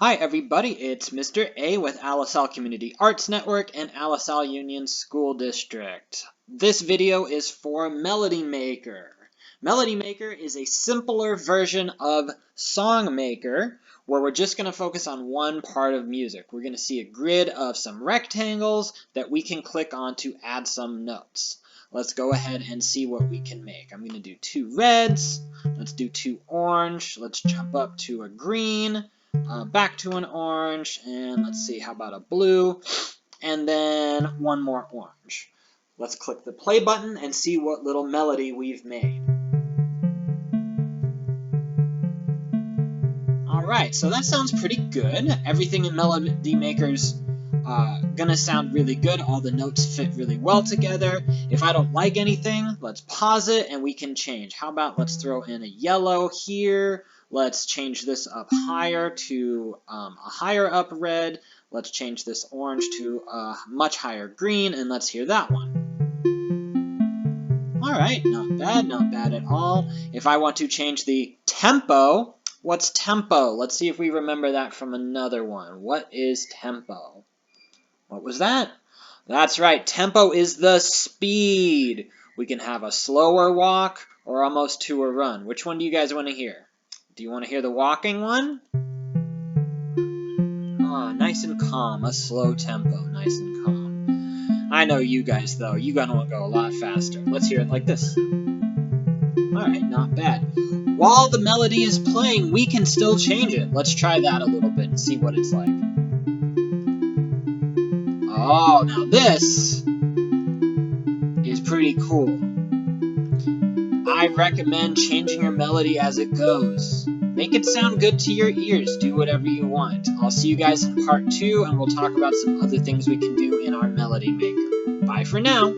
Hi everybody, it's Mr. A with AlisalCAN Community Arts Network and Alisal Union School District. This video is for Melody Maker. Melody Maker is a simpler version of Song Maker where we're just going to focus on one part of music. We're going to see a grid of some rectangles that we can click on to add some notes. Let's go ahead and see what we can make. I'm going to do 2 reds, let's do 2 orange, let's jump up to a green, back to an orange, and let's see, how about a blue, and then 1 more orange. Let's click the play button and see what little melody we've made. Alright, so that sounds pretty good. Everything in Melody Maker's gonna sound really good. All the notes fit really well together. If I don't like anything, let's pause it and we can change. How about let's throw in a yellow here. Let's change this up higher to a higher up red. Let's change this orange to a much higher green, and let's hear that one. Alright, not bad at all. If I want to change the tempo, what's tempo? Let's see if we remember that from another one. What is tempo? What was that? That's right, tempo is the speed. We can have a slower walk or almost to a run. Which one do you guys want to hear? Do you want to hear the walking one? Ah, nice and calm, a slow tempo, nice and calm. I know you guys though, you're gonna go a lot faster. Let's hear it like this. Alright, not bad. While the melody is playing, we can still change it. Let's try that a little bit and see what it's like. Oh, now this is pretty cool. I recommend changing your melody as it goes. Make it sound good to your ears. Do whatever you want. I'll see you guys in part 2, and we'll talk about some other things we can do in our Melody Maker. Bye for now.